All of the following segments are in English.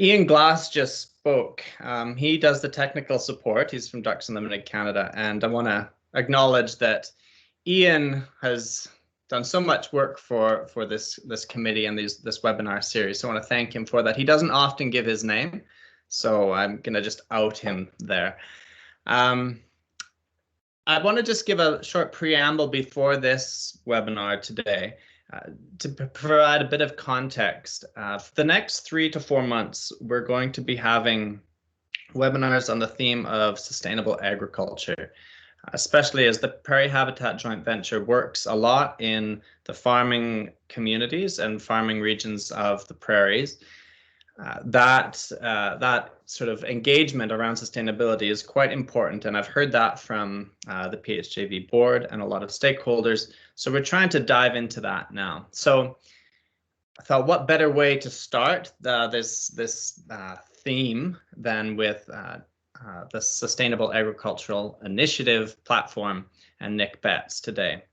Ian Glass just spoke. He does the technical support. He's from Ducks Unlimited Canada, and I want to acknowledge that Ian has done so much work for this committee and this webinar series. So I want to thank him for that. He doesn't often give his name, so I'm going to just out him there. I want to just give a short preamble before this webinar today. To provide a bit of context, for the next 3 to 4 months, we're going to be having webinars on the theme of sustainable agriculture, especially as the Prairie Habitat joint venture works a lot in the farming communities and farming regions of the prairies. That sort of engagement around sustainability is quite important, and I've heard that from the PHJV board and a lot of stakeholders. So we're trying to dive into that now. So I thought, what better way to start this theme than with the Sustainable Agricultural Initiative platform and Nick Betts today.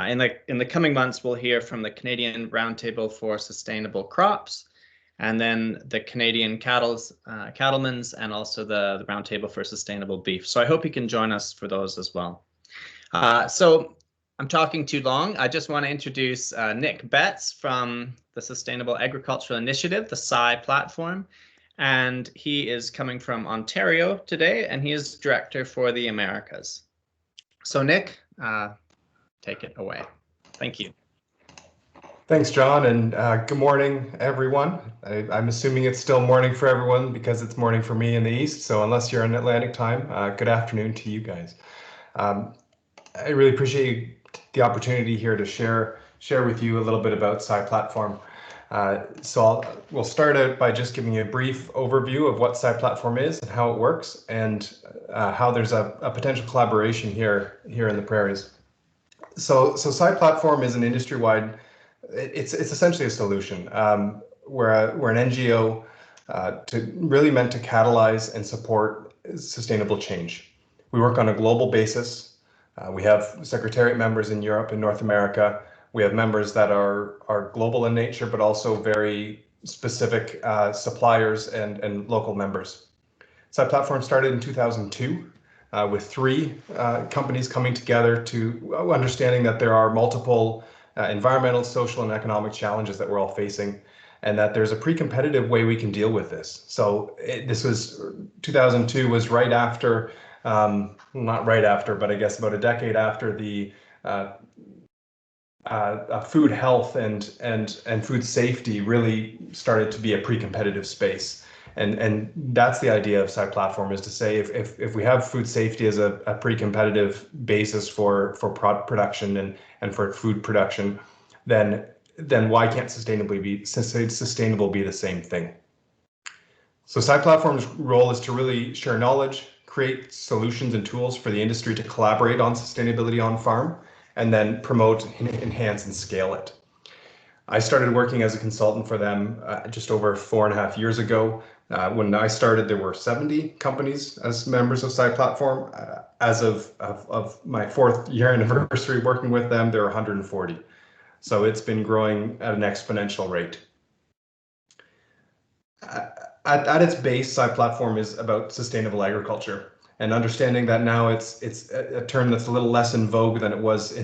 In the coming months, we'll hear from the Canadian Roundtable for Sustainable Crops, and then the Canadian Cattlemen's, and also the Roundtable for Sustainable Beef. So I hope you can join us for those as well. So I'm talking too long. I just want to introduce Nick Betts from the Sustainable Agricultural Initiative, the SCI Platform. And he is coming from Ontario today, and he is Director for the Americas. So Nick, take it away. Thank you. Thanks, John, and good morning, everyone. I'm assuming it's still morning for everyone because it's morning for me in the East. So unless you're in Atlantic time, good afternoon to you guys. I really appreciate the opportunity here to share with you a little bit about SCI Platform. We'll start out by just giving you a brief overview of what SCI Platform is and how it works, and how there's a potential collaboration here in the prairies. So SCI Platform is an industry-wide. It's essentially a solution. We're an NGO really meant to catalyze and support sustainable change. We work on a global basis. We have secretariat members in Europe and North America. We have members that are global in nature, but also very specific suppliers and local members. SCI Platform started in 2002 with 3 companies coming together to understanding that there are multiple environmental, social, and economic challenges that we're all facing, and that there's a pre-competitive way we can deal with this. So this was 2002 was right after, not right after, but I guess about a decade after the food health and food safety really started to be a pre-competitive space. And that's the idea of SCI Platform, is to say if we have food safety as a pre-competitive basis for production and for food production, then why can't sustainable be the same thing? So SCI Platform's role is to really share knowledge, create solutions and tools for the industry to collaborate on sustainability on farm, and then promote, enhance, and scale it. I started working as a consultant for them just over 4.5 years ago. When I started, there were 70 companies as members of SCI Platform. As of my 4th year anniversary working with them, there are 140. So it's been growing at an exponential rate. At its base, SCI Platform is about sustainable agriculture, and understanding that now it's a term that's a little less in vogue than it was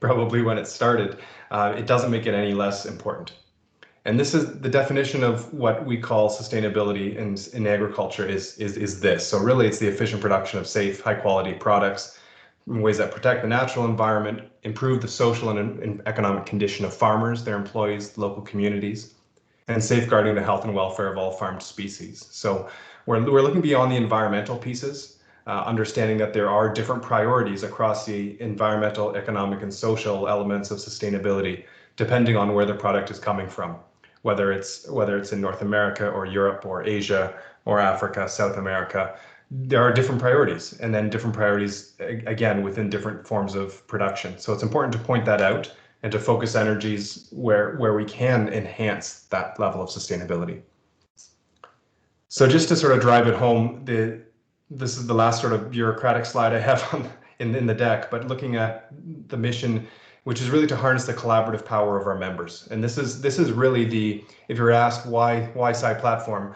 probably when it started. It doesn't make it any less important. And this is the definition of what we call sustainability in agriculture is this. So really, it's the efficient production of safe, high quality products in ways that protect the natural environment, improve the social and economic condition of farmers, their employees, local communities, and safeguarding the health and welfare of all farmed species. So we're looking beyond the environmental pieces, understanding that there are different priorities across the environmental, economic, and social elements of sustainability, depending on where the product is coming from. Whether it's in North America or Europe or Asia or Africa, South America, there are different priorities, and then different priorities again within different forms of production. So it's important to point that out and to focus energies where we can enhance that level of sustainability. So just to sort of drive it home, this is the last sort of bureaucratic slide I have in the deck, but looking at the mission, which is really to harness the collaborative power of our members. And this is really if you're asked why SCI Platform,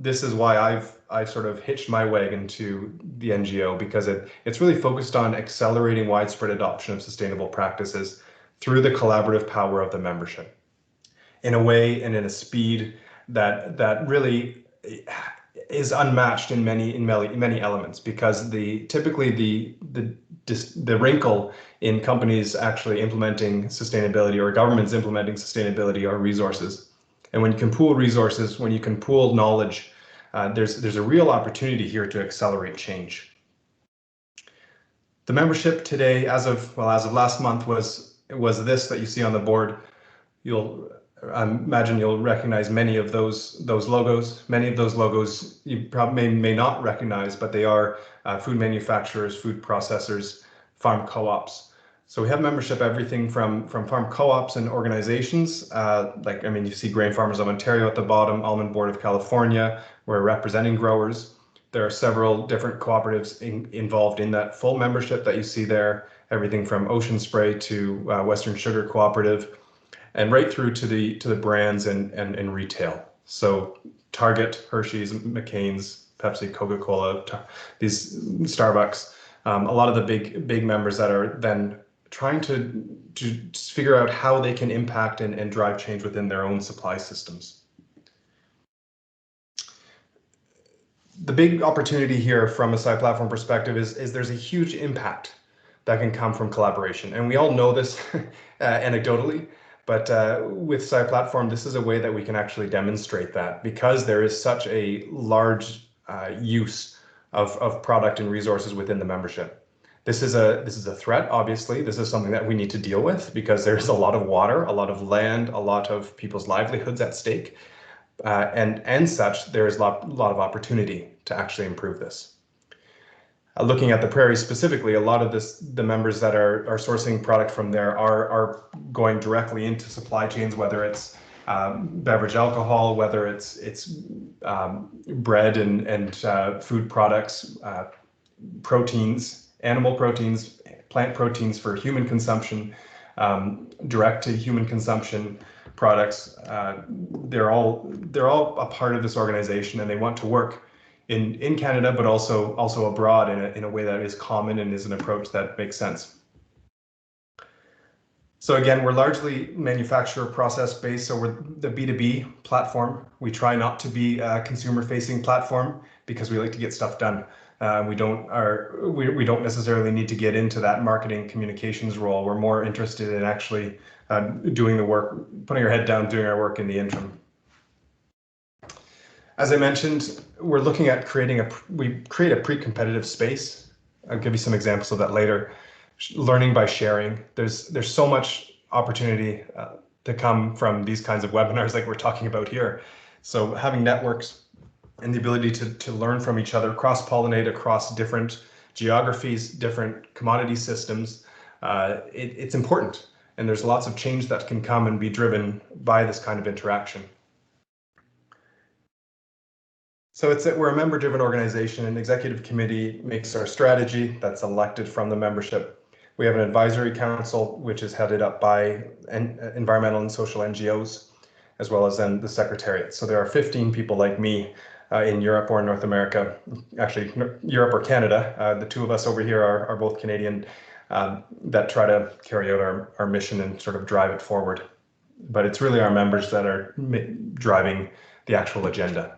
This is why I've sort of hitched my wagon to the NGO, because it's really focused on accelerating widespread adoption of sustainable practices through the collaborative power of the membership in a way and in a speed that really is unmatched in many elements, because typically the wrinkle in companies actually implementing sustainability, or governments implementing sustainability, are resources. And when you can pool resources, when you can pool knowledge, there's a real opportunity here to accelerate change. The membership today, as of last month, was this that you see on the board. I imagine you'll recognize many of those logos. Many of those logos you probably may not recognize, but they are food manufacturers, food processors, farm co-ops. So we have membership everything from farm co-ops and organizations, you see Grain Farmers of Ontario at the bottom, Almond Board of California, we're representing growers. There are several different cooperatives involved in that full membership that you see there, everything from Ocean Spray to Western Sugar Cooperative, and right through to the brands and retail. So Target, Hershey's, McCain's, Pepsi, Coca-Cola, these Starbucks, a lot of the big members that are then trying to figure out how they can impact and drive change within their own supply systems. The big opportunity here from a SCI Platform perspective is there's a huge impact that can come from collaboration. And we all know this anecdotally, but with SCI Platform, this is a way that we can actually demonstrate that, because there is such a large use of product and resources within the membership. This is a threat, obviously. This is something that we need to deal with, because there's a lot of water, a lot of land, a lot of people's livelihoods at stake. And such, there is a lot of opportunity to actually improve this. Looking at the Prairie specifically, a lot of the members that are sourcing product from there are going directly into supply chains, whether it's beverage alcohol, whether it's bread and food products, proteins, animal proteins, plant proteins for human consumption, direct to human consumption products. They're all a part of this organization, and they want to work in Canada, but also abroad in a way that is common and is an approach that makes sense. So again, we're largely manufacturer process based. So we're the B2B platform. We try not to be a consumer facing platform, because we like to get stuff done. We don't necessarily need to get into that marketing communications role. We're more interested in actually doing the work, putting our head down, doing our work in the interim. As I mentioned, we're looking at we create a pre-competitive space. I'll give you some examples of that later. Learning by sharing. There's so much opportunity to come from these kinds of webinars like we're talking about here. So having networks and the ability to learn from each other, cross-pollinate across different geographies, different commodity systems, it's important. And there's lots of change that can come and be driven by this kind of interaction. So we're a member-driven organization. An executive committee makes our strategy that's elected from the membership. We have an advisory council, which is headed up by environmental and social NGOs, as well as then the secretariat. So there are 15 people like me in Europe or North America, actually Europe or Canada. The two of us over here are both Canadian, that try to carry out our mission and sort of drive it forward. But it's really our members that are driving the actual agenda.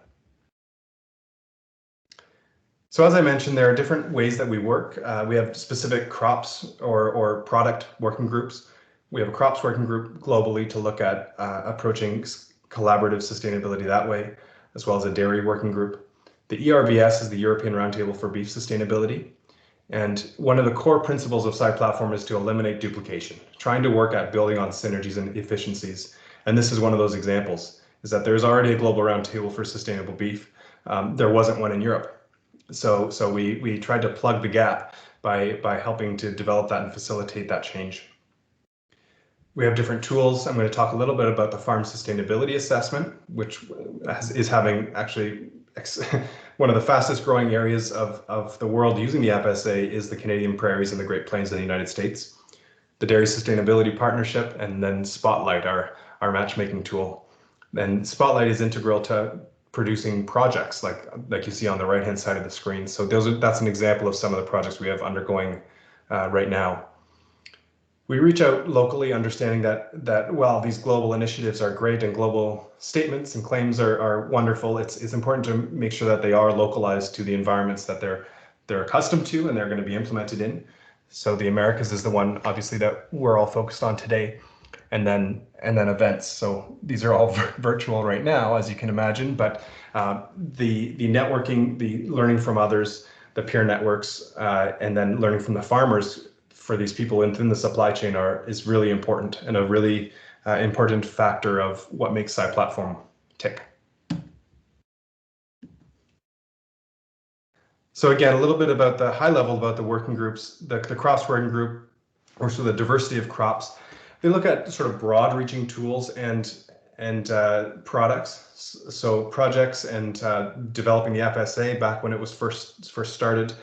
So as I mentioned, there are different ways that we work. We have specific crops or product working groups. We have a crops working group globally to look at approaching collaborative sustainability that way, as well as a dairy working group. The ERBS is the European Roundtable for Beef Sustainability. And one of the core principles of SCI Platform is to eliminate duplication, trying to work at building on synergies and efficiencies. And this is one of those examples, is that there's already a global roundtable for sustainable beef. There wasn't one in Europe. So we tried to plug the gap by helping to develop that and facilitate that change. We have different tools. I'm going to talk a little bit about the farm sustainability assessment, which is having actually one of the fastest growing areas of the world using the FSA is the Canadian prairies and the Great Plains of the United States. The Dairy Sustainability Partnership, and then Spotlight, our matchmaking tool. And Spotlight is integral to producing projects like you see on the right-hand side of the screen. So that's an example of some of the projects we have undergoing right now. We reach out locally, understanding that while these global initiatives are great and global statements and claims are wonderful, it's important to make sure that they are localized to the environments that they're accustomed to and they're going to be implemented in. So the Americas is the one, obviously, that we're all focused on today, and then events. So these are all virtual right now, as you can imagine, but the networking, the learning from others, the peer networks, and then learning from the farmers for these people within the supply chain is really important and a really important factor of what makes SCI Platform tick. So again, a little bit about the high level about the working groups, the crops working group, or so the diversity of crops. They look at sort of broad reaching tools and products. So projects and developing the FSA back when it was first started.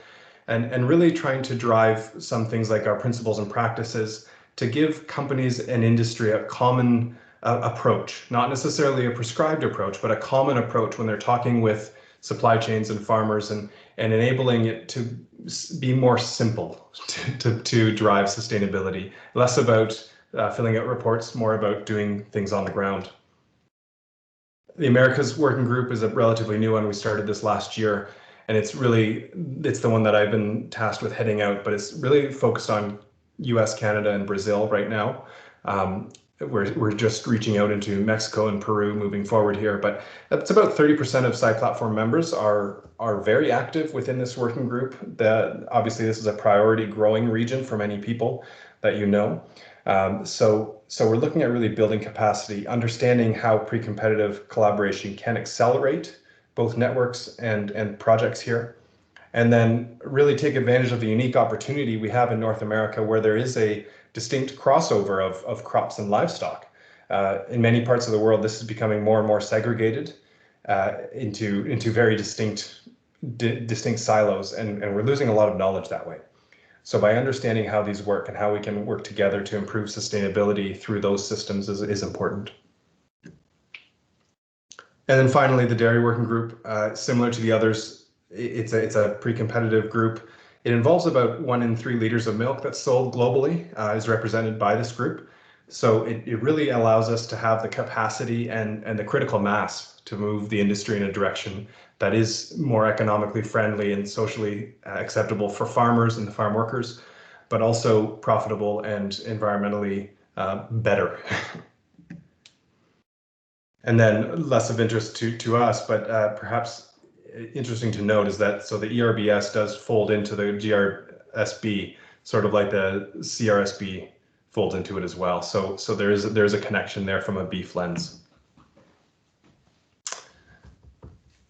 And really trying to drive some things like our principles and practices to give companies and industry a common approach, not necessarily a prescribed approach, but a common approach when they're talking with supply chains and farmers, and enabling it to be more simple to drive sustainability, less about filling out reports, more about doing things on the ground. The Americas Working Group is a relatively new one. We started this last year. And it's the one that I've been tasked with heading out, but it's really focused on US, Canada, and Brazil right now. We're just reaching out into Mexico and Peru moving forward here, but it's about 30% of SCI Platform members are very active within this working group. Obviously, this is a priority growing region for many people that you know. So we're looking at really building capacity, understanding how pre-competitive collaboration can accelerate both networks and projects here, and then really take advantage of the unique opportunity we have in North America, where there is a distinct crossover of crops and livestock. In many parts of the world, this is becoming more and more segregated into very distinct silos, and we're losing a lot of knowledge that way. So by understanding how these work and how we can work together to improve sustainability through those systems is important. And then finally, the Dairy Working Group, similar to the others, it's a pre-competitive group. It involves about 1 in 3 liters of milk that's sold globally is represented by this group. So it really allows us to have the capacity and the critical mass to move the industry in a direction that is more economically friendly and socially acceptable for farmers and the farm workers, but also profitable and environmentally better. And then less of interest to us, but perhaps interesting to note is that so the ERBS does fold into the GRSB, sort of like the CRSB folds into it as well. So there's a connection there from a beef lens.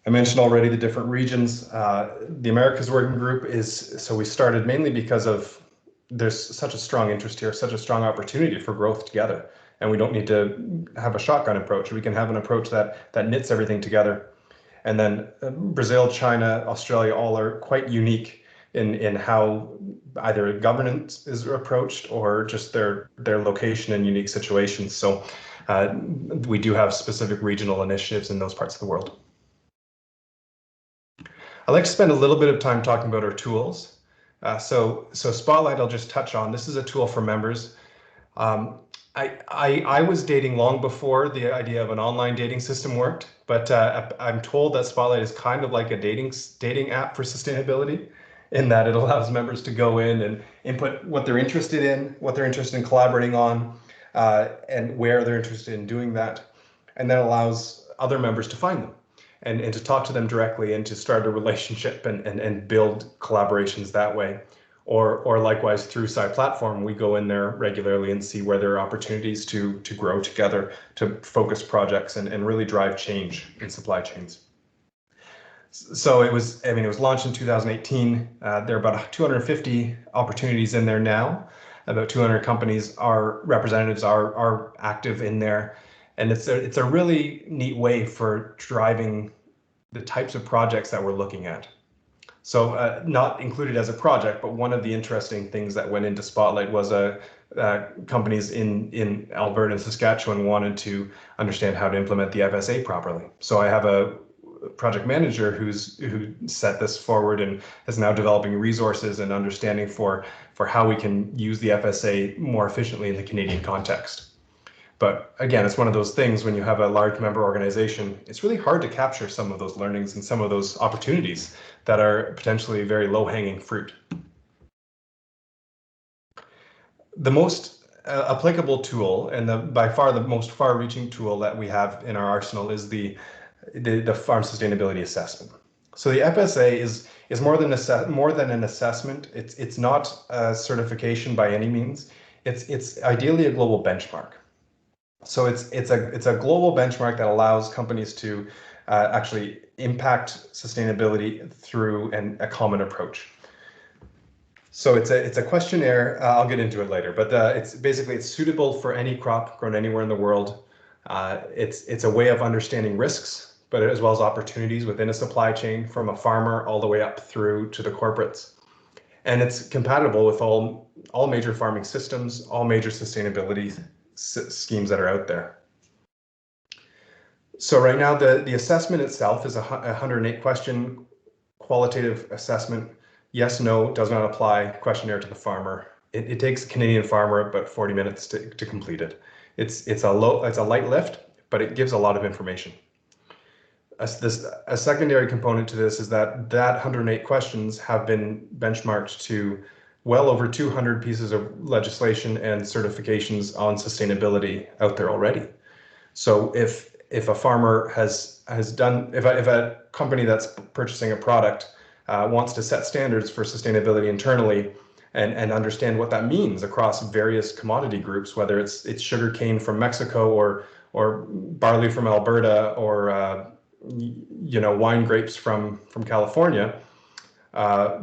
I mentioned already the different regions. The Americas Working Group we started mainly because there's such a strong interest here, such a strong opportunity for growth together. And we don't need to have a shotgun approach. We can have an approach that knits everything together. And then Brazil, China, Australia, all are quite unique in how either governance is approached or just their location and unique situations. So we do have specific regional initiatives in those parts of the world. I'd like to spend a little bit of time talking about our tools. So Spotlight, I'll just touch on. This is a tool for members. I was dating long before the idea of an online dating system worked, but I'm told that Spotlight is kind of like a dating app for sustainability, in that it allows members to go in and input what they're interested in collaborating on, and where they're interested in doing that, and then allows other members to find them and to talk to them directly and to start a relationship and build collaborations that way. Or likewise through SCI Platform, we go in there regularly and see where there are opportunities to grow together, to focus projects and really drive change in supply chains. So it was launched in 2018. There are about 250 opportunities in there now. About 200 companies representatives are active in there. And it's a really neat way for driving the types of projects that we're looking at. So not included as a project, but one of the interesting things that went into Spotlight was companies in Alberta and Saskatchewan wanted to understand how to implement the FSA properly. So I have project manager who set this forward and is now developing resources and understanding for how we can use the FSA more efficiently in the Canadian context. But again, it's one of those things when you have a large member organization, it's really hard to capture some of those learnings and some of those opportunities that are potentially very low-hanging fruit. The most applicable tool and by far the most far-reaching tool that we have in our arsenal is the farm sustainability assessment. So the FSA is more than an assessment. It's not a certification by any means. It's ideally a global benchmark. So it's a global benchmark that allows companies to actually impact sustainability through a common approach. So it's a questionnaire. I'll get into it later, but it's suitable for any crop grown anywhere in the world. It's a way of understanding risks, but as well as opportunities within a supply chain from a farmer all the way up through to the corporates. And it's compatible with all major farming systems, all major sustainability schemes that are out there. So right now the assessment itself is a 108 question qualitative assessment. Yes, no, does not apply questionnaire to the farmer. It takes a Canadian farmer about 40 minutes to complete it. It's a light lift, but it gives a lot of information. A secondary component to this is that 108 questions have been benchmarked to well over 200 pieces of legislation and certifications on sustainability out there already. So if a farmer if a company that's purchasing a product wants to set standards for sustainability internally and understand what that means across various commodity groups, whether it's sugarcane from Mexico or barley from Alberta or wine grapes from California,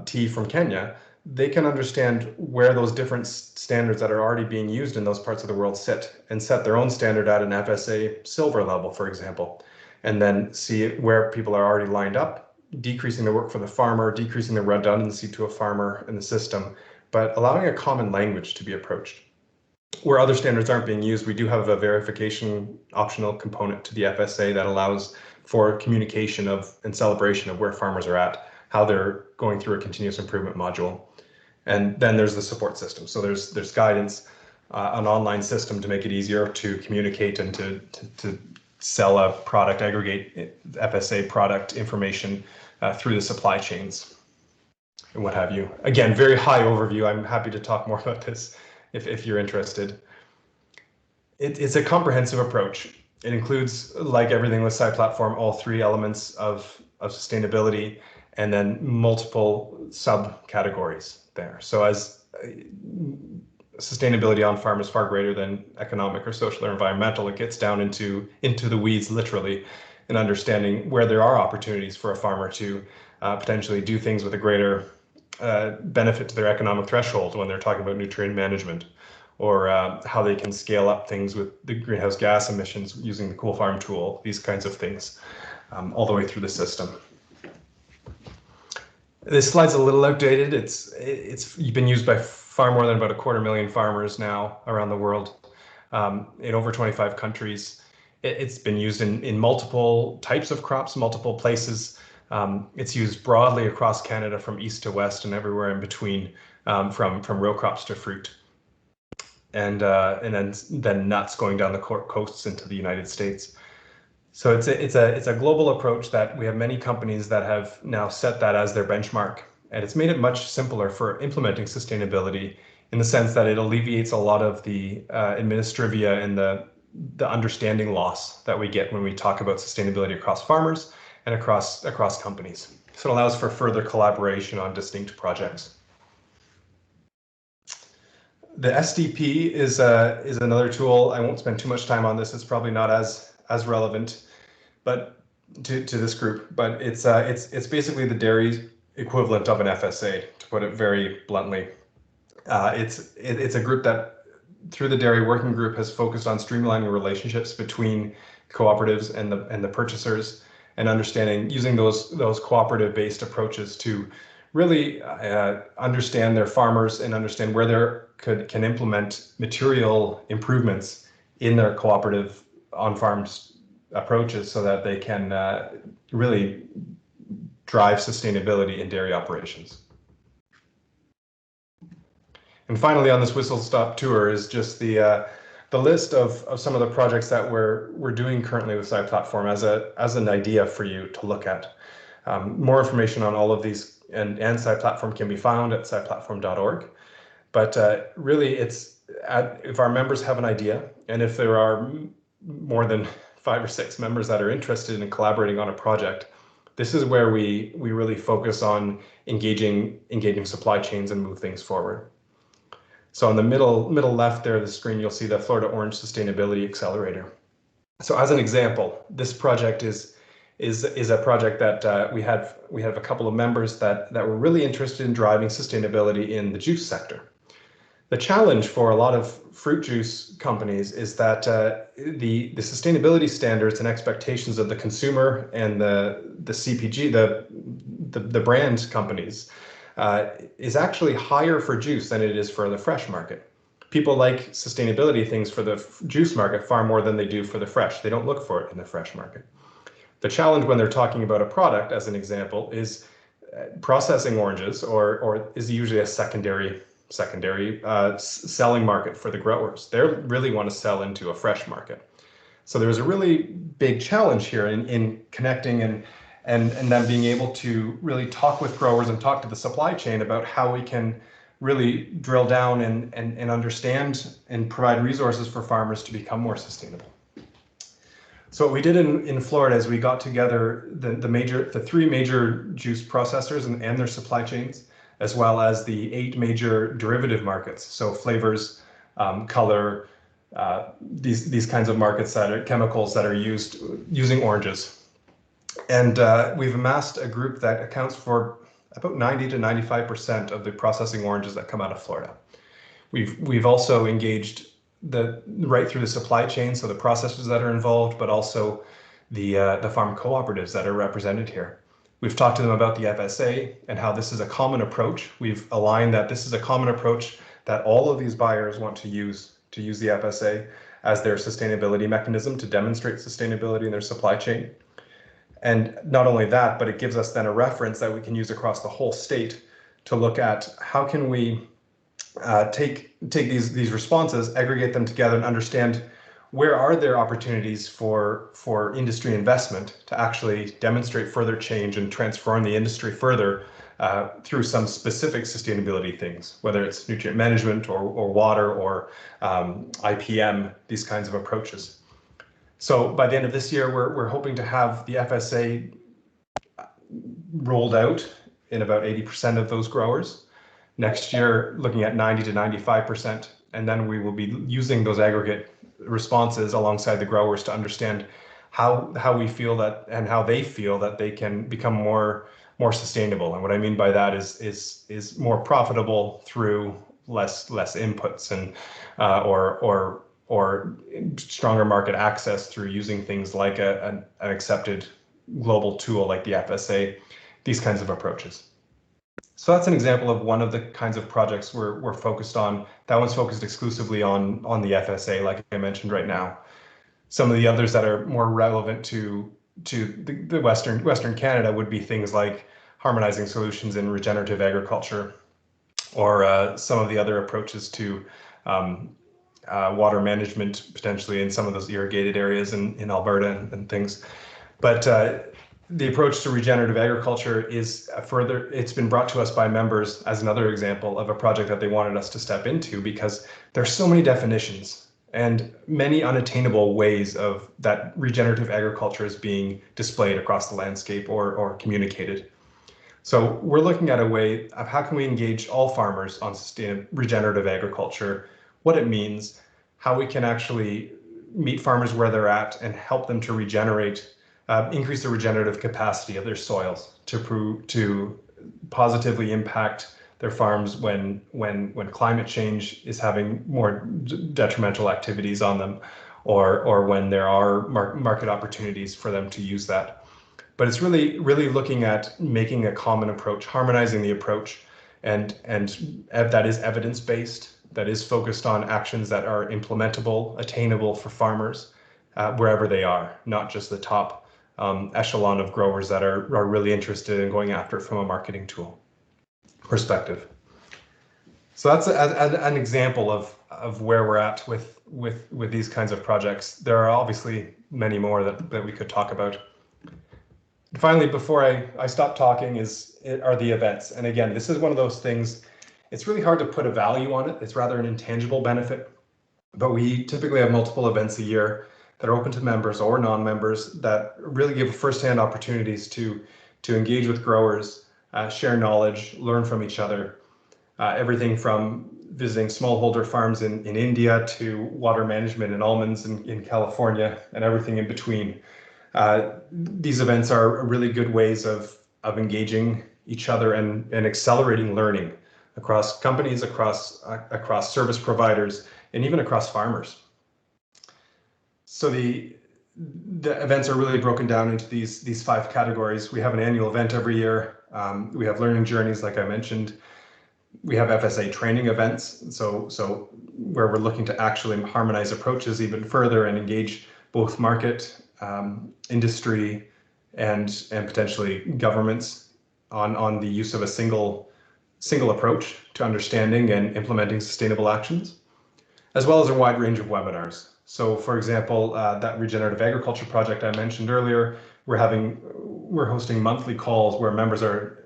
tea from Kenya, they can understand where those different standards that are already being used in those parts of the world sit and set their own standard at an FSA silver level, for example, and then see where people are already lined up, decreasing the work for the farmer, decreasing the redundancy to a farmer in the system, but allowing a common language to be approached. Where other standards aren't being used, we do have a verification optional component to the FSA that allows for communication and celebration of where farmers are at, how they're going through a continuous improvement module. And then there's the support system. So there's guidance, an online system to make it easier to communicate and to sell a product, aggregate FSA product information through the supply chains and what have you. Again, very high overview. I'm happy to talk more about this if you're interested. It's a comprehensive approach. It includes, like everything with SCI Platform, all three elements of sustainability and then multiple subcategories there. So as sustainability on farm is far greater than economic or social or environmental, it gets down into the weeds literally in understanding where there are opportunities for a farmer to potentially do things with a greater benefit to their economic threshold when they're talking about nutrient management, or how they can scale up things with the greenhouse gas emissions using the Cool Farm tool, these kinds of things, all the way through the system. This slide's a little outdated. It's been used by far more than about 250,000 farmers now around the world, in over 25 countries. It's been used in multiple types of crops, multiple places. It's used broadly across Canada from east to west and everywhere in between, from row crops to fruit. And then nuts going down the coasts into the United States. So it's a global approach that we have many companies that have now set that as their benchmark, and it's made it much simpler for implementing sustainability in the sense that it alleviates a lot of the administrivia and the understanding loss that we get when we talk about sustainability across farmers and across companies. So it allows for further collaboration on distinct projects. The SDP is another tool. I won't spend too much time on this. It's probably not as relevant, but to this group. But it's basically the dairy equivalent of an FSA, to put it very bluntly. It's a group that, through the dairy working group, has focused on streamlining relationships between cooperatives and the purchasers, and understanding using those cooperative-based approaches to really understand their farmers and understand where they can implement material improvements in their cooperative on-farm approaches so that they can really drive sustainability in dairy operations. And finally, on this whistle-stop tour is just the list of some of the projects that we're doing currently with SCI Platform as an idea for you to look at. More information on all of these and SCI Platform can be found at sciplatform.org. But really, if our members have an idea, and if there are more than 5 or 6 members that are interested in collaborating on a project, this is where we really focus on engaging supply chains and move things forward. So on the middle left there of the screen, you'll see the Florida Orange Sustainability Accelerator. So as an example, this project is a project that we have a couple of members that were really interested in driving sustainability in the juice sector. The challenge for a lot of fruit juice companies is that the sustainability standards and expectations of the consumer and the CPG, the brand companies, is actually higher for juice than it is for the fresh market. People like sustainability things for the juice market far more than they do for the fresh. They don't look for it in the fresh market. The challenge when they're talking about a product, as an example, is processing oranges or is usually a secondary selling market for the growers. They really want to sell into a fresh market. So there's a really big challenge here in connecting and then being able to really talk with growers and talk to the supply chain about how we can really drill down and understand and provide resources for farmers to become more sustainable. So what we did in Florida is we got together the 3 major juice processors and their supply chains, as well as the 8 major derivative markets. So flavors, color, these kinds of markets that are chemicals that are using oranges. And we've amassed a group that accounts for about 90 to 95% of the processing oranges that come out of Florida. We've also engaged right through the supply chain, so the processors that are involved, but also the farm cooperatives that are represented here. We've talked to them about the FSA and how this is a common approach. We've aligned that this is a common approach that all of these buyers want to use the FSA as their sustainability mechanism to demonstrate sustainability in their supply chain. And not only that, but it gives us then a reference that we can use across the whole state to look at how can we take these responses, aggregate them together, and understand where are there opportunities for industry investment to actually demonstrate further change and transform the industry further through some specific sustainability things, whether it's nutrient management or water or IPM, these kinds of approaches. So by the end of this year, we're hoping to have the FSA rolled out in about 80% of those growers. Next year, looking at 90 to 95%, and then we will be using those aggregate responses alongside the growers to understand how we feel that and how they feel that they can become more sustainable. And what I mean by that is more profitable through less inputs and or stronger market access through using things like an accepted global tool like the FSA, these kinds of approaches. So that's an example of one of the kinds of projects we're focused on. That one's focused exclusively on the FSA, like I mentioned right now. Some of the others that are more relevant to the Western Canada would be things like harmonizing solutions in regenerative agriculture, or some of the other approaches to water management, potentially in some of those irrigated areas in Alberta and things. But the approach to regenerative agriculture is it's been brought to us by members as another example of a project that they wanted us to step into, because there's so many definitions and many unattainable ways of that regenerative agriculture is being displayed across the landscape or communicated. So we're looking at a way of how can we engage all farmers on regenerative agriculture, what it means, how we can actually meet farmers where they're at and help them to regenerate, increase the regenerative capacity of their soils to positively impact their farms when climate change is having more detrimental activities on them, or when there are market opportunities for them to use that. But it's really looking at making a common approach, harmonizing the approach, and that is evidence-based, that is focused on actions that are implementable, attainable for farmers wherever they are, not just the top echelon of growers that are really interested in going after it from a marketing tool perspective. So that's an example of where we're at with these kinds of projects. There are obviously many more that we could talk about. And finally, before I stop talking, are the events. And again, this is one of those things, it's really hard to put a value on it. It's rather an intangible benefit, but we typically have multiple events a year that are open to members or non-members that really give firsthand opportunities to engage with growers, share knowledge, learn from each other. Everything from visiting smallholder farms in India to water management and almonds in California and everything in between. These events are really good ways of engaging each other and accelerating learning across companies, across service providers, and even across farmers. So the events are really broken down into these 5 categories. We have an annual event every year. We have learning journeys, like I mentioned. We have FSA training events, so where we're looking to actually harmonize approaches even further and engage both market, industry, and potentially governments on the use of a single approach to understanding and implementing sustainable actions, as well as a wide range of webinars. So, for example, that regenerative agriculture project I mentioned earlier, we're hosting monthly calls where members are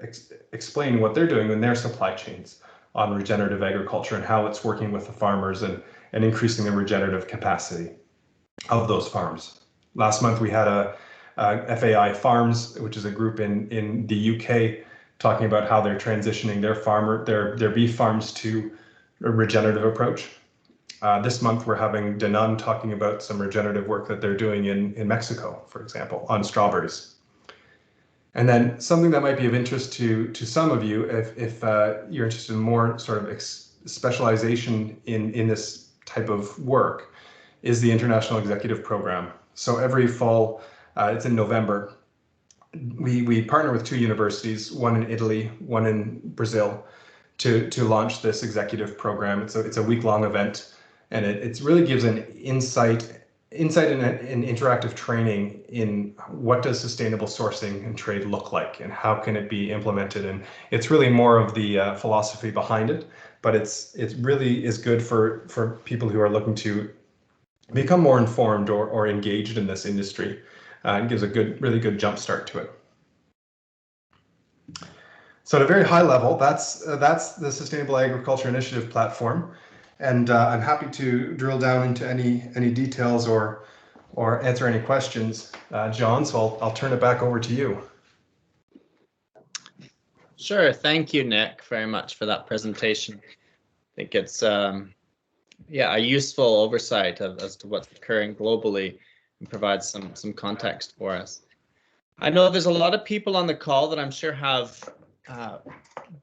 explaining what they're doing in their supply chains on regenerative agriculture and how it's working with the farmers and increasing the regenerative capacity of those farms. Last month we had a FAI Farms, which is a group in the UK, talking about how they're transitioning their beef farms to a regenerative approach. This month we're having Danone talking about some regenerative work that they're doing in Mexico, for example, on strawberries. And then something that might be of interest to some of you, if you're interested in more sort of specialization in this type of work, is the International Executive Program. So every fall, it's in November, we partner with 2 universities, one in Italy, one in Brazil, to launch this executive program. It's a week-long event, and it really gives an insight and interactive training in what does sustainable sourcing and trade look like and how can it be implemented. And it's really more of the philosophy behind it, but it really is good for people who are looking to become more informed or engaged in this industry. It gives a really good jump start to it. So at a very high level, that's the Sustainable Agriculture Initiative platform. And I'm happy to drill down into any details or answer any questions, John. So I'll turn it back over to you. Sure. Thank you, Nick, very much for that presentation. I think it's a useful oversight as to what's occurring globally and provides some context for us. I know there's a lot of people on the call that I'm sure have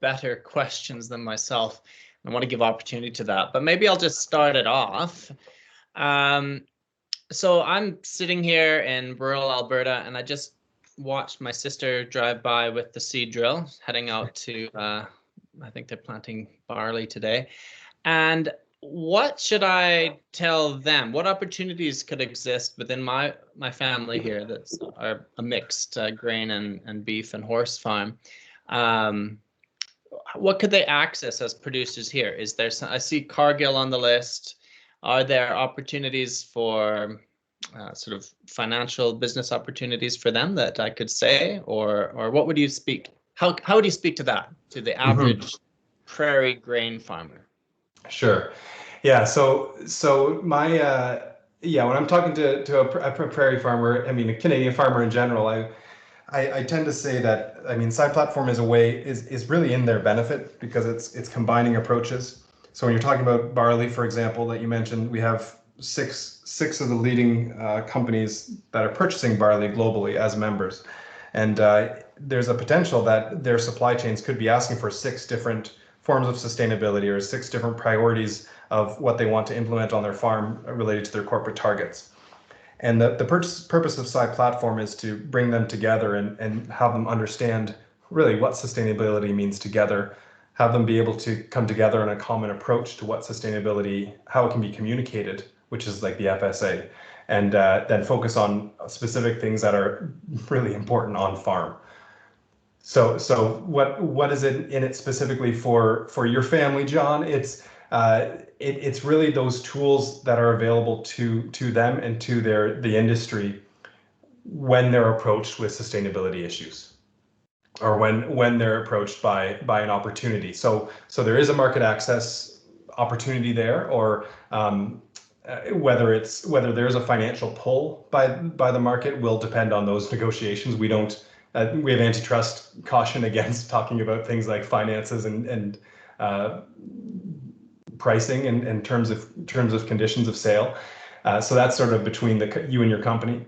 better questions than myself. I want to give opportunity to that, but maybe I'll just start it off. So I'm sitting here in rural Alberta, and I just watched my sister drive by with the seed drill, heading out to, I think they're planting barley today. And what should I tell them? What opportunities could exist within my family here that's a mixed grain and beef and horse farm? What could they access as producers here? Is there I see Cargill on the list. Are there opportunities for sort of financial business opportunities for them that I could say, or what would you speak? How would you speak to that, to the average prairie grain farmer? Sure. Yeah. So my when I'm talking to a prairie farmer, I mean a Canadian farmer in general, I tend to say that, I mean, SCI Platform is really in their benefit because it's combining approaches. So when you're talking about barley, for example, that you mentioned, we have six of the leading companies that are purchasing barley globally as members. And there's a potential that their supply chains could be asking for 6 different forms of sustainability or 6 different priorities of what they want to implement on their farm related to their corporate targets. And the purpose of SCI Platform is to bring them together and have them understand really what sustainability means together, have them be able to come together on a common approach to what sustainability, how it can be communicated, which is like the FSA, and then focus on specific things that are really important on farm. So what is it in it specifically for your family, John? It's really those tools that are available to them and to the industry when they're approached with sustainability issues, or when they're approached by an opportunity. So there is a market access opportunity there, or whether there's a financial pull by the market will depend on those negotiations. We don't we have antitrust caution against talking about things like finances and pricing and terms of conditions of sale. So that's sort of between you and your company.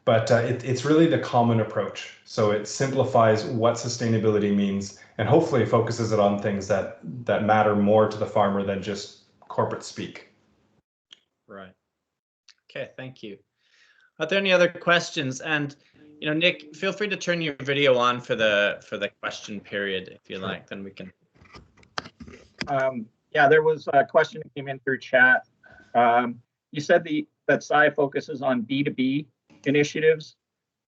But it's really the common approach. So it simplifies what sustainability means, and hopefully focuses it on things that matter more to the farmer than just corporate speak. Right. Okay, thank you. Are there any other questions? And Nick, feel free to turn your video on for the question period if you like. Then we can. Yeah, there was a question that came in through chat. You said that SCI focuses on B2B initiatives,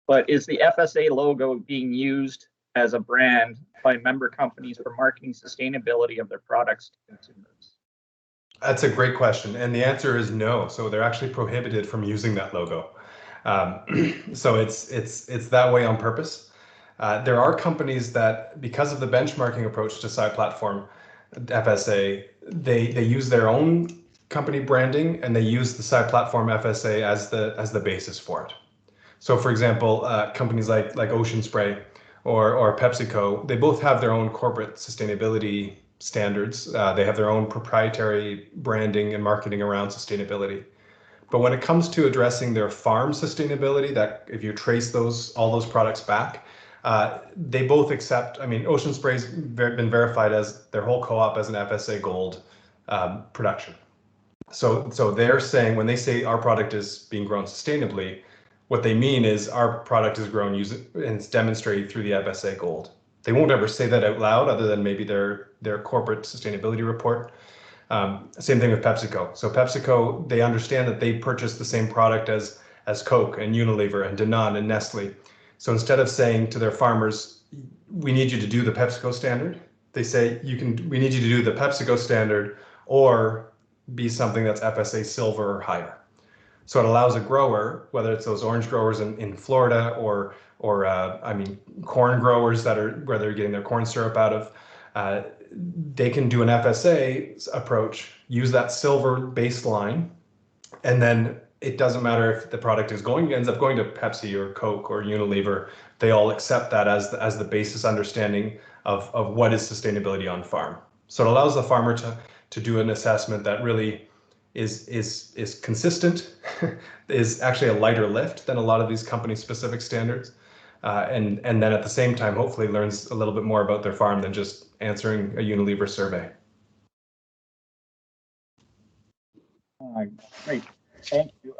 but is the FSA logo being used as a brand by member companies for marketing sustainability of their products to consumers? That's a great question, and the answer is no. So they're actually prohibited from using that logo. So it's that way on purpose. There are companies that, because of the benchmarking approach to SCI Platform, FSA, they use their own company branding, and they use the SCI Platform FSA as the basis for it. So, for example, companies like Ocean Spray or PepsiCo, they both have their own corporate sustainability standards. They have their own proprietary branding and marketing around sustainability. But when it comes to addressing their farm sustainability, that if you trace all those products back, they both accept. I mean, Ocean Spray's been verified as their whole co-op as an FSA Gold production. So they're saying, when they say our product is being grown sustainably, what they mean is our product is grown and it's demonstrated through the FSA Gold. They won't ever say that out loud, other than maybe their corporate sustainability report. Same thing with PepsiCo. So PepsiCo, they understand that they purchase the same product as Coke and Unilever and Danone and Nestle. So instead of saying to their farmers, we need you to do the PepsiCo standard, they say we need you to do the PepsiCo standard or be something that's FSA Silver or higher. So it allows a grower, whether it's those orange growers in Florida or corn growers where they're getting their corn syrup out of, they can do an FSA approach, use that silver baseline, and then it doesn't matter if the product ends up going to Pepsi or Coke or Unilever. They all accept that as the basis understanding of what is sustainability on farm. So it allows the farmer to do an assessment that really is consistent, is actually a lighter lift than a lot of these company-specific standards, and then at the same time, hopefully learns a little bit more about their farm than just answering a Unilever survey. Great, thank you.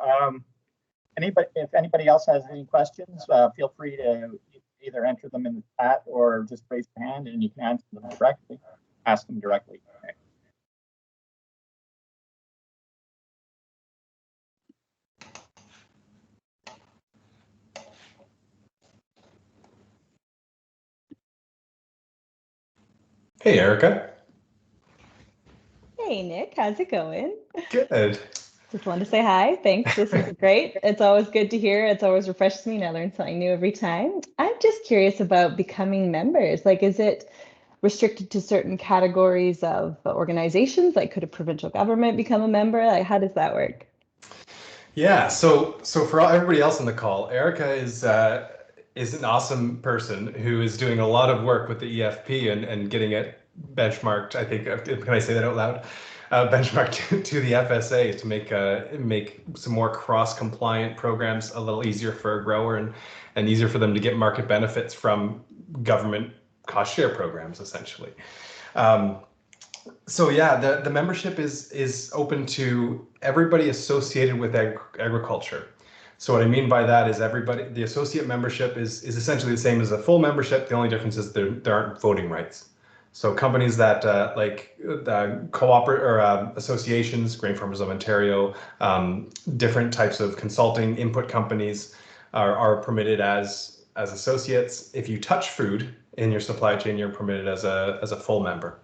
If anybody else has any questions, feel free to either enter them in the chat or just raise your hand and you can answer them directly. Ask them directly. Okay. Hey, Erica. Hey, Nick, how's it going? Good. Just wanted to say hi. Thanks. This is great. It's always good to hear. It's always refreshes me and I learn something new every time. I'm just curious about becoming members. Like, is it restricted to certain categories of organizations? Like, could a provincial government become a member? Like, how does that work? Yeah, so for everybody else on the call, Erica is an awesome person who is doing a lot of work with the EFP and getting it benchmarked. I think, can I say that out loud? Benchmarked to the FSA to make some more cross-compliant programs a little easier for a grower and easier for them to get market benefits from government cost share programs, essentially. So yeah, the membership is open to everybody associated with agriculture. So what I mean by that is the associate membership is essentially the same as a full membership. The only difference is there aren't voting rights. So companies that like the cooperative or associations, Grain Farmers of Ontario, different types of consulting input companies are permitted as associates. If you touch food in your supply chain, you're permitted as a full member.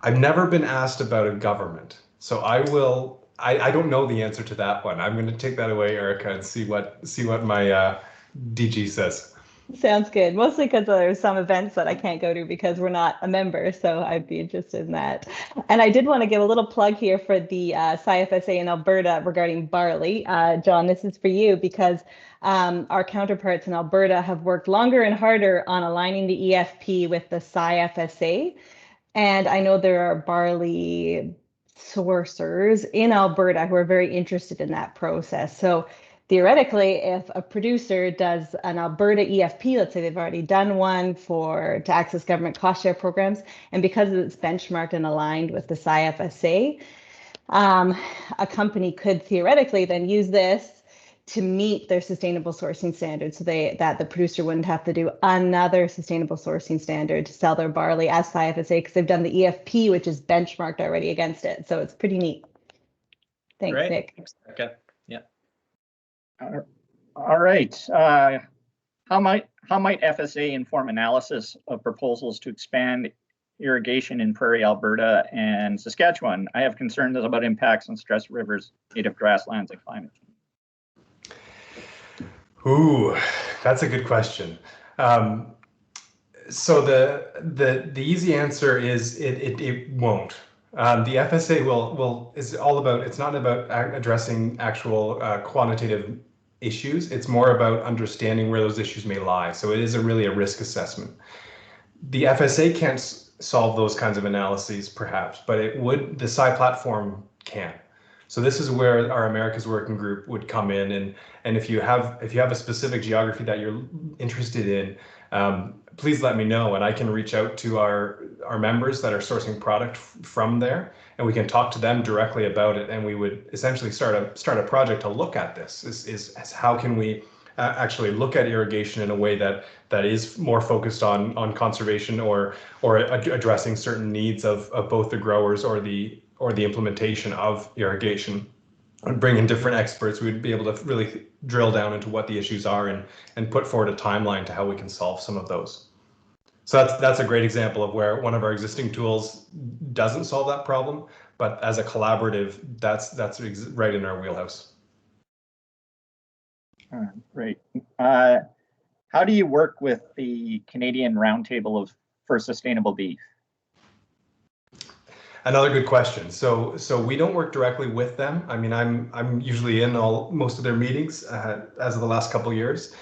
I've never been asked about a government, so I don't know the answer to that one. I'm going to take that away, Erica, and see what my DG says. Sounds good. Mostly because there's some events that I can't go to because we're not a member. So I'd be interested in that. And I did want to give a little plug here for the SCI in Alberta regarding barley. John, this is for you because our counterparts in Alberta have worked longer and harder on aligning the EFP with the SCI. And I know there are barley sourcers in Alberta who are very interested in that process. So theoretically, if a producer does an Alberta EFP, let's say they've already done one to access government cost share programs, and because it's benchmarked and aligned with the SCI, a company could theoretically then use this to meet their sustainable sourcing standards, so that the producer wouldn't have to do another sustainable sourcing standard to sell their barley as SCI because they've done the EFP, which is benchmarked already against it. So it's pretty neat. Thanks, Great. Nick. Thanks, Erica. Yeah. All right. How might FSA inform analysis of proposals to expand irrigation in Prairie, Alberta, and Saskatchewan? I have concerns about impacts on stressed rivers, native grasslands, and climate change. Ooh, that's a good question. So the easy answer is it won't. The FSA is all about, it's not about addressing actual quantitative issues. It's more about understanding where those issues may lie. So it is really a risk assessment. The FSA can't solve those kinds of analyses, perhaps, but the SCI platform can. So this is where our Americas Working Group would come in, and if you have a specific geography that you're interested in, please let me know, and I can reach out to our members that are sourcing product from there, and we can talk to them directly about it, and we would essentially start a project to look at this. Is how can we actually look at irrigation in a way that is more focused on conservation or addressing certain needs of both the growers or the implementation of irrigation, and bring in different experts. We'd be able to really drill down into what the issues are and put forward a timeline to how we can solve some of those. So that's a great example of where one of our existing tools doesn't solve that problem, but as a collaborative, that's right in our wheelhouse. All right, great. How do you work with the Canadian Roundtable for Sustainable Beef? Another good question. So we don't work directly with them. I mean, I'm usually in most of their meetings as of the last couple of years,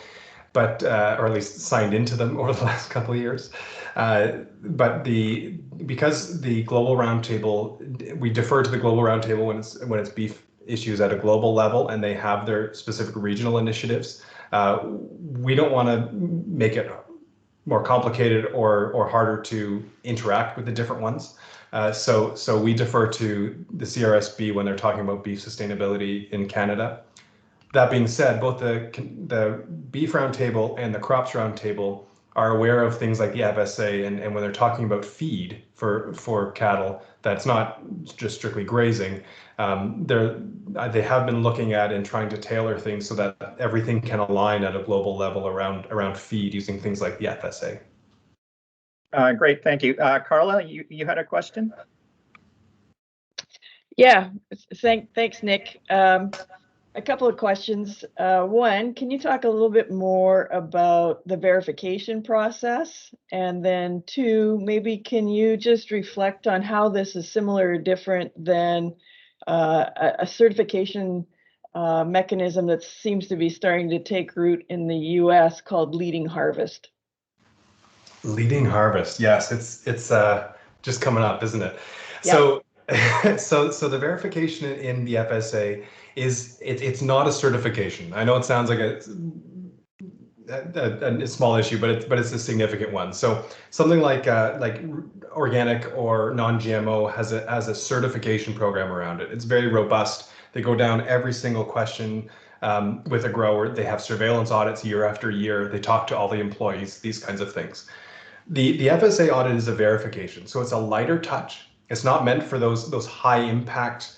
but or at least signed into them over the last couple of years. But because the Global Roundtable, we defer to the Global Roundtable when it's beef issues at a global level, and they have their specific regional initiatives. We don't want to make it more complicated or harder to interact with the different ones. So we defer to the CRSB when they're talking about beef sustainability in Canada. That being said, both the Beef Roundtable and the Crops Roundtable are aware of things like the FSA, and when they're talking about feed for cattle, that's not just strictly grazing. They have been looking at and trying to tailor things so that everything can align at a global level around feed using things like the FSA. Great, thank you. Carla, you had a question? Yeah, thanks, Nick. A couple of questions. One, can you talk a little bit more about the verification process? And then two, maybe can you just reflect on how this is similar or different than a certification mechanism that seems to be starting to take root in the US called Leading Harvest? Leading Harvest, yes, it's just coming up, isn't it? Yep. So the verification in the FSA it's not a certification. I know it sounds like a small issue, but it's a significant one. So something like organic or non-GMO has a certification program around it. It's very robust. They go down every single question with a grower. They have surveillance audits year after year. They talk to all the employees, these kinds of things. The FSA audit is a verification, so it's a lighter touch. It's not meant for those high impact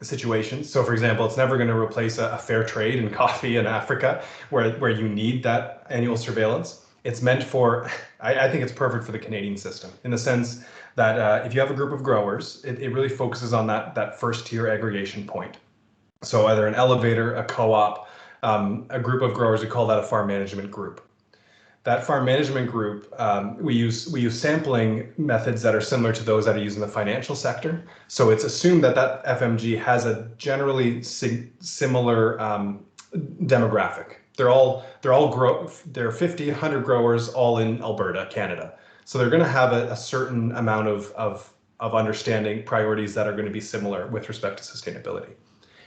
situations. So for example, it's never going to replace a fair trade in coffee in Africa where you need that annual surveillance. It's meant for, I think it's perfect for the Canadian system in the sense that if you have a group of growers, it really focuses on that first tier aggregation point. So either an elevator, a co-op, a group of growers, we call that a farm management group. That farm management group, we use sampling methods that are similar to those that are used in the financial sector. So it's assumed that FMG has a generally similar demographic. They're 50, 100 growers all in Alberta, Canada. So they're going to have a certain amount of understanding priorities that are going to be similar with respect to sustainability.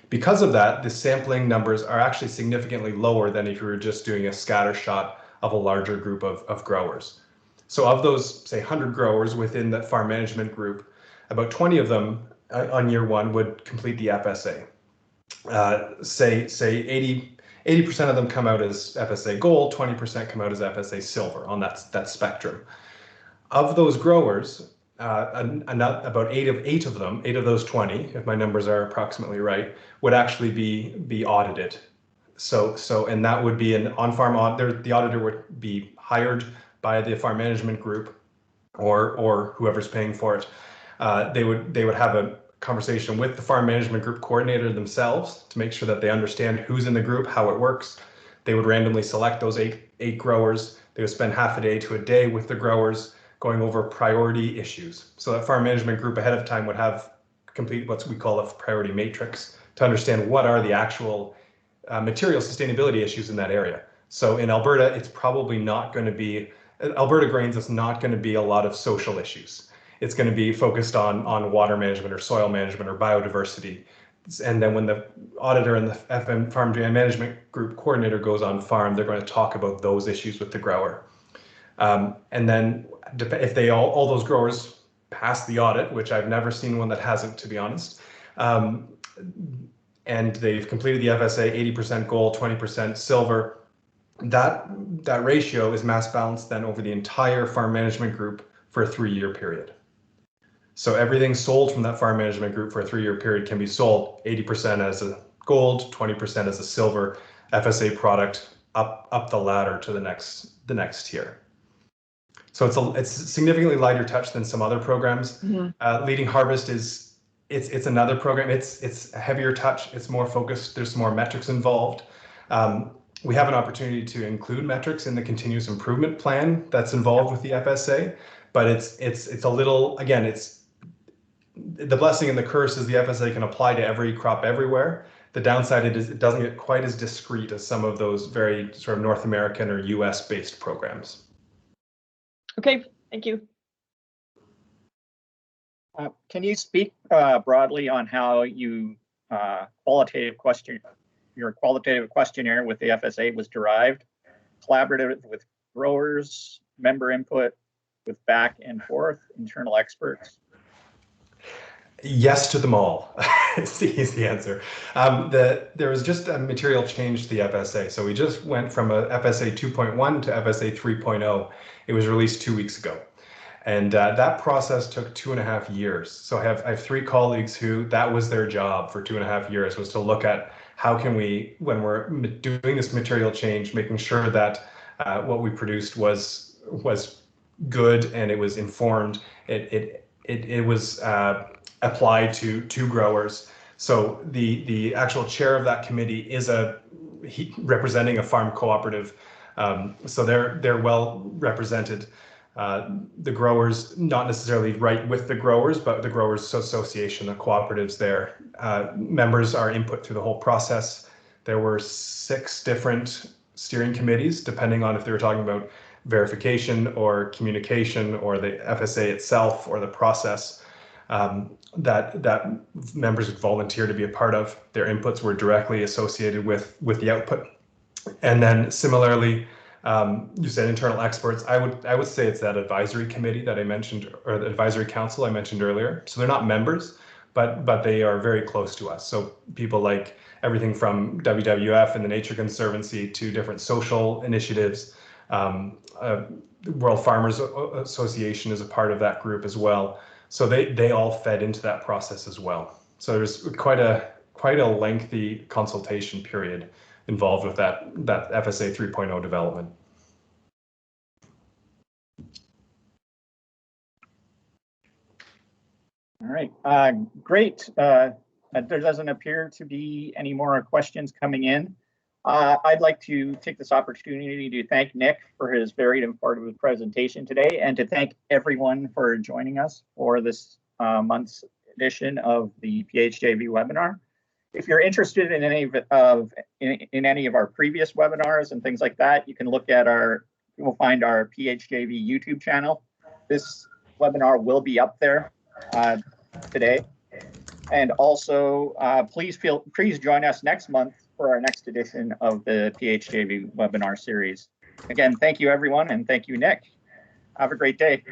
Because of that, the sampling numbers are actually significantly lower than if you were just doing a scatter shot of a larger group of growers. So of those, say, 100 growers within that farm management group, about 20 of them on year one would complete the FSA. Say 80% of them come out as FSA Gold, 20% come out as FSA Silver on that spectrum. Of those growers, about eight of those 20, if my numbers are approximately right, would actually be audited. So and that would be an on-farm audit. The auditor would be hired by the farm management group or whoever's paying for it. They would have a conversation with the farm management group coordinator themselves to make sure that they understand who's in the group, how it works. They would randomly select those eight growers. They would spend half a day to a day with the growers going over priority issues. So that farm management group ahead of time would have complete what we call a priority matrix to understand what are the actual material sustainability issues in that area. So in Alberta, it's probably not going to be, Alberta grains is not going to be a lot of social issues. It's going to be focused on water management or soil management or biodiversity. And then when the auditor and the FM farm management group coordinator goes on farm, they're going to talk about those issues with the grower. And then if they all those growers pass the audit, which I've never seen one that hasn't, to be honest, and they've completed the FSA 80% gold, 20% silver, that ratio is mass balanced then over the entire farm management group for a 3-year period. So everything sold from that farm management group for a 3-year period can be sold 80% as a gold, 20% as a silver FSA product up the ladder to the next tier. So it's significantly lighter touch than some other programs. Mm-hmm. Leading Harvest it's another program. It's a heavier touch. It's more focused. There's more metrics involved. We have an opportunity to include metrics in the continuous improvement plan that's involved with the FSA, but it's a little, again, it's the blessing and the curse is the FSA can apply to every crop everywhere. The downside is it doesn't get quite as discrete as some of those very sort of North American or US based programs. Okay, thank you. Can you speak broadly on how your qualitative questionnaire with the FSA was derived, collaborative with growers, member input, with back and forth, internal experts? Yes to them all. It's the easy answer. There was just a material change to the FSA. So we just went from a FSA 2.1 to FSA 3.0. It was released 2 weeks ago. And that process took 2.5 years. So I have 3 colleagues who that was their job for 2.5 years, was to look at how can we, when we're doing this material change, making sure that what we produced was good and it was informed. It was applied to growers. So the actual chair of that committee is representing a farm cooperative. So they're well represented. The growers, not necessarily right with the growers, but the Growers Association, the cooperatives there. Members are input through the whole process. There were 6 different steering committees, depending on if they were talking about verification or communication or the FSA itself or the process that members would volunteer to be a part of. Their inputs were directly associated with the output. And then similarly, you said internal experts. I would say it's that advisory committee that I mentioned, or the advisory council I mentioned earlier. So they're not members, but they are very close to us. So people like everything from WWF and the Nature Conservancy to different social initiatives, World Farmers Association is a part of that group as well. So they all fed into that process as well. So there's quite a lengthy consultation period involved with that FSA 3.0 development. All right, great. There doesn't appear to be any more questions coming in. I'd like to take this opportunity to thank Nick for his very informative presentation today, and to thank everyone for joining us for this month's edition of the PHJV webinar. If you're interested in any of our previous webinars and things like that, you can look at you'll find our PHJV YouTube channel. This webinar will be up there today. And also, please join us next month for our next edition of the PHJV webinar series. Again, thank you everyone, and thank you, Nick. Have a great day.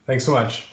Thanks so much.